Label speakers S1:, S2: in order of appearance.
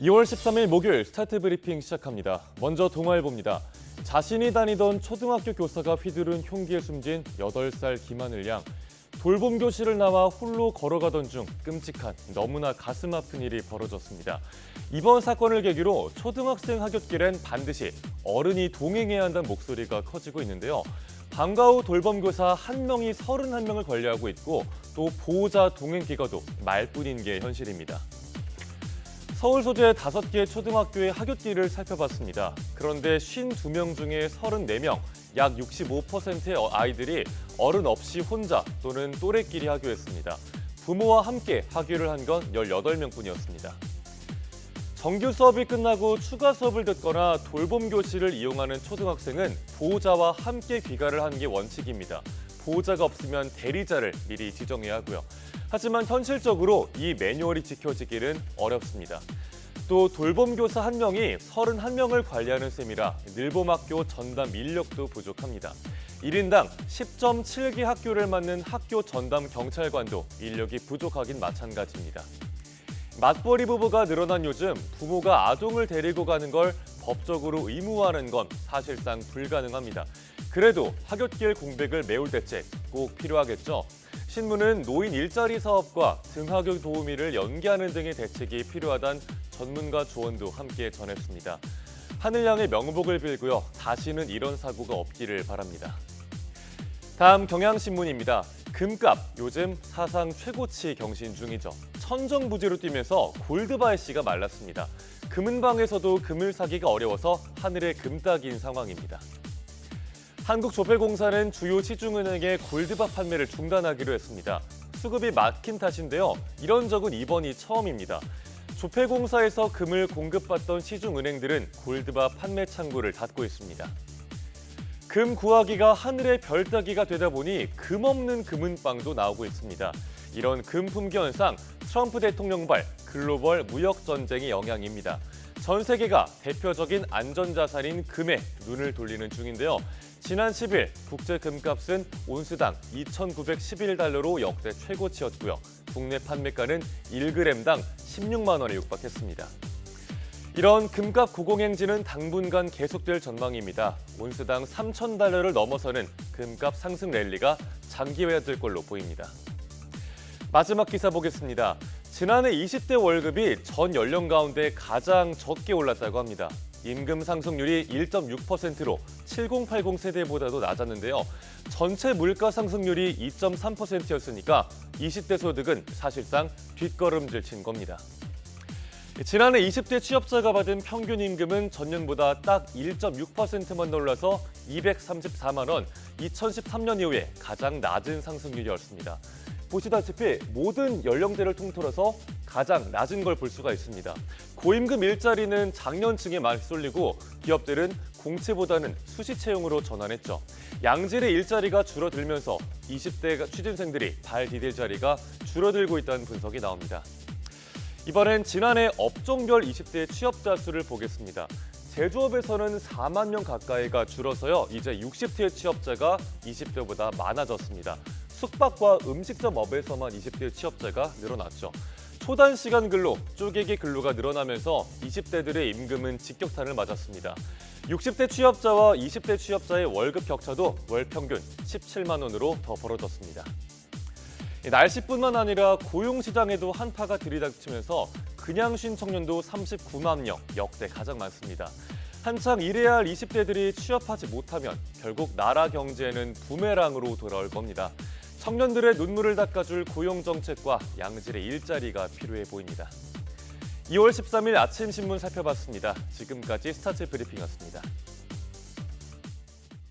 S1: 2월 13일 목요일 스타트 브리핑 시작합니다. 먼저 동아일보입니다. 자신이 다니던 초등학교 교사가 휘두른 흉기에 숨진 8살 김하늘 양. 돌봄 교실을 나와 홀로 걸어가던 중 끔찍한 너무나 가슴 아픈 일이 벌어졌습니다. 이번 사건을 계기로 초등학생 하굣길엔 반드시 어른이 동행해야 한다는 목소리가 커지고 있는데요. 방과 후 돌봄 교사 1명이 31명을 관리하고 있고 또 보호자 동행 기가도 말뿐인 게 현실입니다. 서울 소재 5개 초등학교의 하굣길을 살펴봤습니다. 그런데 52명 중에 34명, 약 65%의 아이들이 어른 없이 혼자 또는 또래끼리 하교했습니다. 부모와 함께 하교를 한 건 18명뿐이었습니다. 정규 수업이 끝나고 추가 수업을 듣거나 돌봄 교실을 이용하는 초등학생은 보호자와 함께 귀가를 하는 게 원칙입니다. 보호자가 없으면 대리자를 미리 지정해야 하고요. 하지만 현실적으로 이 매뉴얼이 지켜지기는 어렵습니다. 또 돌봄 교사 1명이 31명을 관리하는 셈이라 늘봄학교 전담 인력도 부족합니다. 1인당 10.7개 학교를 맡는 학교 전담 경찰관도 인력이 부족하긴 마찬가지입니다. 맞벌이 부부가 늘어난 요즘 부모가 아동을 데리고 가는 걸 법적으로 의무화하는 건 사실상 불가능합니다. 그래도 하굣길 공백을 메울 대책 꼭 필요하겠죠. 신문은 노인 일자리 사업과 등하교 도우미를 연계하는 등의 대책이 필요하다는 전문가 조언도 함께 전했습니다. 하늘 양의 명복을 빌고요. 다시는 이런 사고가 없기를 바랍니다. 다음 경향신문입니다. 금값 요즘 사상 최고치 경신 중이죠. 천정부지로 뛰면서 골드바이 씨가 말랐습니다. 금은방에서도 금을 사기가 어려워서 하늘의 금딱인 상황입니다. 한국조폐공사는 주요 시중은행의 골드바 판매를 중단하기로 했습니다. 수급이 막힌 탓인데요. 이런 적은 이번이 처음입니다. 조폐공사에서 금을 공급받던 시중은행들은 골드바 판매 창구를 닫고 있습니다. 금 구하기가 하늘의 별 따기가 되다 보니 금 없는 금은방도 나오고 있습니다. 이런 금 품귀 현상, 트럼프 대통령발 글로벌 무역 전쟁의 영향입니다. 전 세계가 대표적인 안전자산인 금에 눈을 돌리는 중인데요. 지난 10일 국제 금값은 온스당 2,911달러로 역대 최고치였고요. 국내 판매가는 1g당 16만 원에 육박했습니다. 이런 금값 고공행진은 당분간 계속될 전망입니다. 온스당 3,000달러를 넘어서는 금값 상승 랠리가 장기화될 걸로 보입니다. 마지막 기사 보겠습니다. 지난해 20대 월급이 전 연령 가운데 가장 적게 올랐다고 합니다. 임금 상승률이 1.6%로 7080 세대보다도 낮았는데요. 전체 물가 상승률이 2.3%였으니까 20대 소득은 사실상 뒷걸음질 친 겁니다. 지난해 20대 취업자가 받은 평균 임금은 전년보다 딱 1.6%만 올라서 234만 원, 2013년 이후에 가장 낮은 상승률이었습니다. 보시다시피 모든 연령대를 통틀어서 가장 낮은 걸 볼 수가 있습니다. 고임금 일자리는 장년층에 많이 쏠리고 기업들은 공채보다는 수시 채용으로 전환했죠. 양질의 일자리가 줄어들면서 20대 취준생들이 발 디딜 자리가 줄어들고 있다는 분석이 나옵니다. 이번엔 지난해 업종별 20대 취업자 수를 보겠습니다. 제조업에서는 4만 명 가까이가 줄어서요. 이제 60대 취업자가 20대보다 많아졌습니다. 숙박과 음식점 업에서만 20대 취업자가 늘어났죠. 초단시간 근로, 쪼개기 근로가 늘어나면서 20대들의 임금은 직격탄을 맞았습니다. 60대 취업자와 20대 취업자의 월급 격차도 월 평균 17만 원으로 더 벌어졌습니다. 날씨뿐만 아니라 고용시장에도 한파가 들이닥치면서 그냥 쉰 청년도 39만 명, 역대 가장 많습니다. 한창 일해야 할 20대들이 취업하지 못하면 결국 나라 경제에는 부메랑으로 돌아올 겁니다. 청년들의 눈물을 닦아줄 고용정책과 양질의 일자리가 필요해 보입니다. 2월 13일 아침 신문 살펴봤습니다. 지금까지 스타트 브리핑이었습니다.